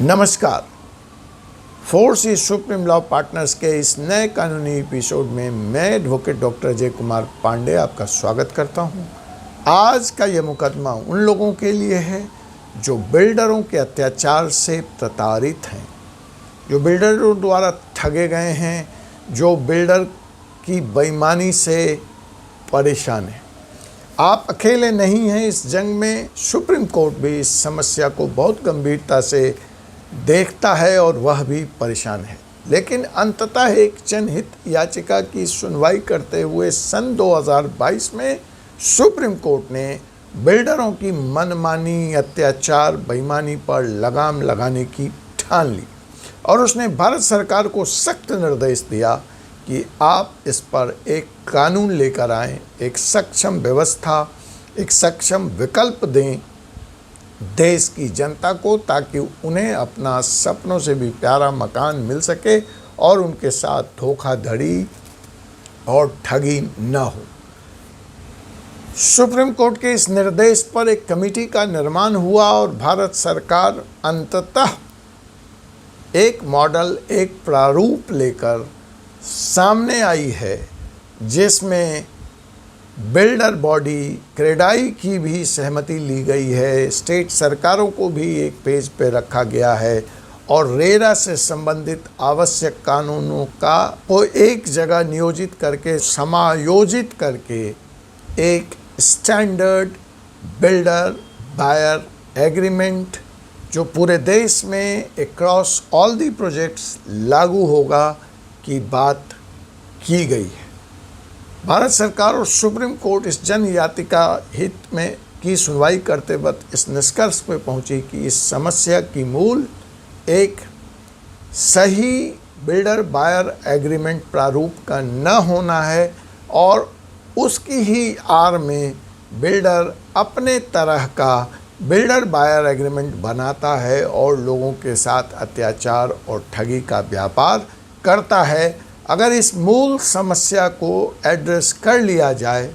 नमस्कार। फोर्स ई supreme law partners के इस नए कानूनी एपिसोड में मैं एडवोकेट डॉक्टर अजय कुमार पांडे आपका स्वागत करता हूं। आज का यह मुकदमा उन लोगों के लिए है जो बिल्डरों के अत्याचार से प्रताड़ित हैं, जो बिल्डरों द्वारा ठगे गए हैं, जो बिल्डर की बेईमानी से परेशान हैं। आप अकेले नहीं हैं इस जंग में। सुप्रीम कोर्ट भी इस समस्या को बहुत गंभीरता से देखता है और वह भी परेशान है। लेकिन अंततः एक जनहित याचिका की सुनवाई करते हुए सन 2022 में सुप्रीम कोर्ट ने बिल्डरों की मनमानी, अत्याचार, बेईमानी पर लगाम लगाने की ठान ली और उसने भारत सरकार को सख्त निर्देश दिया कि आप इस पर एक कानून लेकर आएं, एक सक्षम व्यवस्था, एक सक्षम विकल्प दें देश की जनता को, ताकि उन्हें अपना सपनों से भी प्यारा मकान मिल सके और उनके साथ धोखाधड़ी और ठगी न हो। सुप्रीम कोर्ट के इस निर्देश पर एक कमेटी का निर्माण हुआ और भारत सरकार अंततः एक मॉडल, एक प्रारूप लेकर सामने आई है, जिसमें बिल्डर बॉडी क्रेडाई की भी सहमति ली गई है, स्टेट सरकारों को भी एक पेज पे रखा गया है और रेरा से संबंधित आवश्यक कानूनों का को एक जगह नियोजित करके, समायोजित करके एक स्टैंडर्ड बिल्डर बायर एग्रीमेंट जो पूरे देश में अक्रॉस ऑल दी प्रोजेक्ट्स लागू होगा की बात की गई है। भारत सरकार और सुप्रीम कोर्ट इस जन याचिका हित में की सुनवाई करते वक्त इस निष्कर्ष पर पहुंची कि इस समस्या की मूल एक सही बिल्डर बायर एग्रीमेंट प्रारूप का न होना है और उसकी ही आड़ में बिल्डर अपने तरह का बिल्डर बायर एग्रीमेंट बनाता है और लोगों के साथ अत्याचार और ठगी का व्यापार करता है। अगर इस मूल समस्या को एड्रेस कर लिया जाए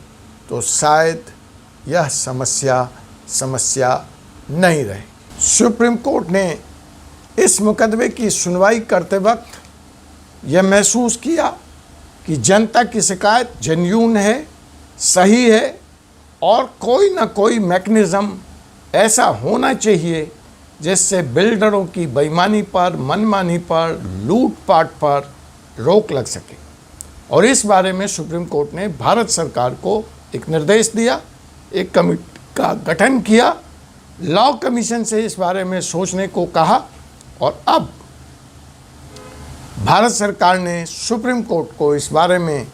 तो शायद यह समस्या नहीं रहे। सुप्रीम कोर्ट ने इस मुकदमे की सुनवाई करते वक्त यह महसूस किया कि जनता की शिकायत जेन्युइन है, सही है और कोई ना कोई मैकेनिज़्म ऐसा होना चाहिए जिससे बिल्डरों की बेईमानी पर, मनमानी पर, लूटपाट पर रोक लग सके। और इस बारे में सुप्रीम कोर्ट ने भारत सरकार को एक निर्देश दिया, एक कमेटी का गठन किया, लॉ कमीशन से इस बारे में सोचने को कहा और अब भारत सरकार ने सुप्रीम कोर्ट को इस बारे में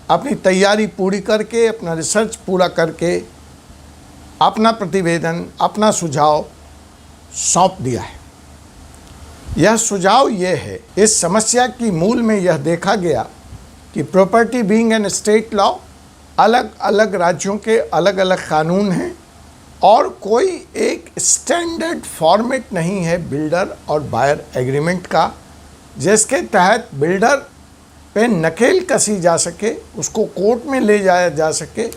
अपनी तैयारी पूरी करके, अपना रिसर्च पूरा करके अपना प्रतिवेदन, अपना सुझाव सौंप दिया है। यह सुझाव यह है, इस समस्या की मूल में यह देखा गया कि property being an state law, अलग अलग राज्यों के अलग अलग कानून हैं और कोई एक स्टैंडर्ड फॉर्मेट नहीं है बिल्डर और बायर एग्रीमेंट का, जिसके तहत बिल्डर पे नकेल कसी जा सके, उसको कोर्ट में ले जाया जा सके।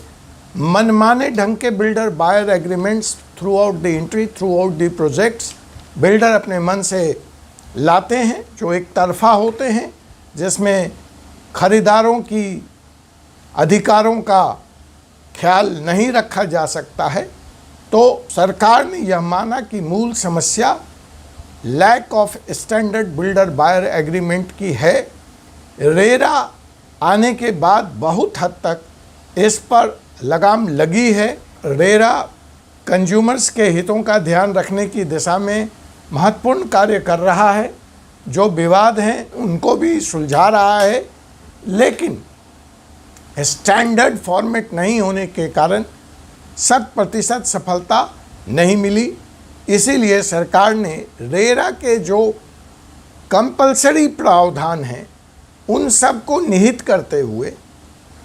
मनमाने ढंग के builder buyer agreements throughout the entry, throughout the projects builder अपने मन से लाते हैं, जो एक तरफा होते हैं, जिसमें खरीदारों की अधिकारों का ख्याल नहीं रखा जा सकता है। तो सरकार ने यह माना कि मूल समस्या lack of standard builder buyer agreement की है। रेरा आने के बाद बहुत हद तक इस पर लगाम लगी है। रेरा कंज्यूमर्स के हितों का ध्यान रखने की दिशा में महत्वपूर्ण कार्य कर रहा है, जो विवाद हैं उनको भी सुलझा रहा है, लेकिन स्टैंडर्ड फॉर्मेट नहीं होने के कारण 100% सफलता नहीं मिली। इसीलिए सरकार ने रेरा के जो कंपल्सरी प्रावधान हैं उन सब को निहित करते हुए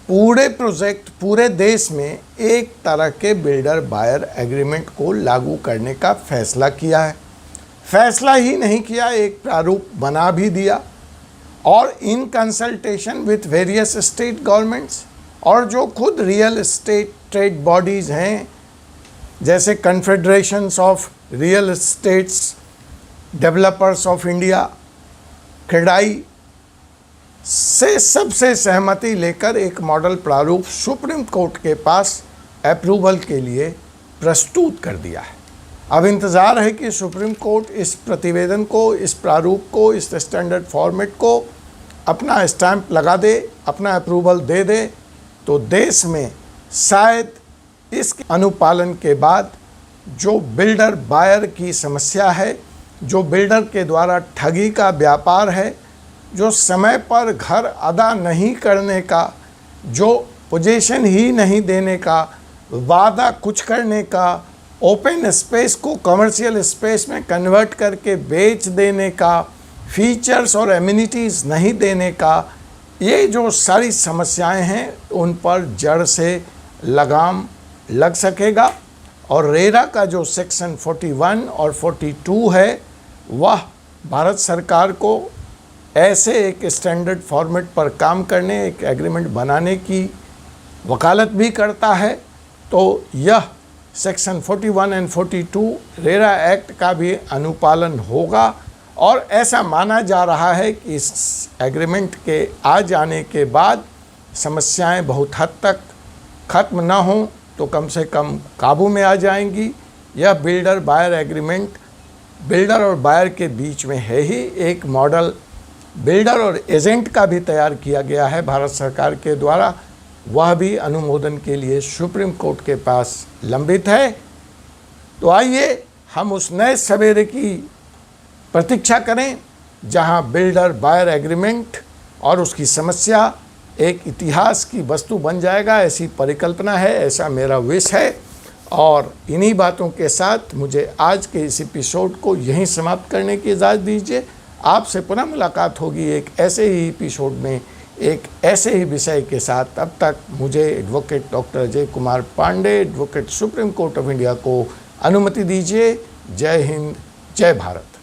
पूरे प्रोजेक्ट, पूरे देश में एक तरह के बिल्डर बायर एग्रीमेंट को लागू करने का फैसला किया है। फैसला ही नहीं किया, एक प्रारूप बना भी दिया और in consultation with various state governments और जो खुद रियल एस्टेट ट्रेड बॉडीज़ हैं, जैसे confederations of real estates developers of India, CREDAI से सबसे सहमति लेकर एक मॉडल प्रारूप सुप्रीम कोर्ट के पास अप्रूवल के लिए प्रस्तुत कर दिया है। अब इंतज़ार है कि सुप्रीम कोर्ट इस प्रतिवेदन को, इस प्रारूप को, इस स्टैंडर्ड फॉर्मेट को अपना स्टैंप लगा दे, अपना अप्रूवल दे दे, तो देश में शायद इसके अनुपालन के बाद जो बिल्डर बायर की समस्या है, जो बिल्डर के द्वारा ठगी का व्यापार है, जो समय पर घर अदा नहीं करने का, जो पोजीशन ही नहीं देने का, वादा कुछ करने का, ओपन स्पेस को कमर्शियल स्पेस में कन्वर्ट करके बेच देने का, फीचर्स और एमिनिटीज़ नहीं देने का, ये जो सारी समस्याएं हैं उन पर जड़ से लगाम लग सकेगा। और रेरा का जो सेक्शन 41 और 42 है वह भारत सरकार को ऐसे एक स्टैंडर्ड फॉर्मेट पर काम करने, एक एग्रीमेंट बनाने की वकालत भी करता है। तो यह सेक्शन 41 एंड 42 रेरा एक्ट का भी अनुपालन होगा और ऐसा माना जा रहा है कि इस एग्रीमेंट के आ जाने के बाद समस्याएं बहुत हद तक ख़त्म ना हों तो कम से कम काबू में आ जाएंगी। यह बिल्डर बायर एग्रीमेंट बिल्डर और बायर के बीच में है ही। एक मॉडल बिल्डर और एजेंट का भी तैयार किया गया है भारत सरकार के द्वारा, वह भी अनुमोदन के लिए सुप्रीम कोर्ट के पास लंबित है। तो आइए हम उस नए सवेरे की प्रतीक्षा करें जहां बिल्डर बायर एग्रीमेंट और उसकी समस्या एक इतिहास की वस्तु बन जाएगा, ऐसी परिकल्पना है, ऐसा मेरा विश है। और इन्हीं बातों के साथ मुझे आज के इस एपिसोड को यहीं समाप्त करने की इजाज़त दीजिए। आपसे पुनः मुलाकात होगी एक ऐसे ही एपिसोड में, एक ऐसे ही विषय के साथ। तब तक मुझे advocate doctor Ajay Kumar Pandey, advocate supreme court of India को अनुमति दीजिए। जय हिंद, जय भारत।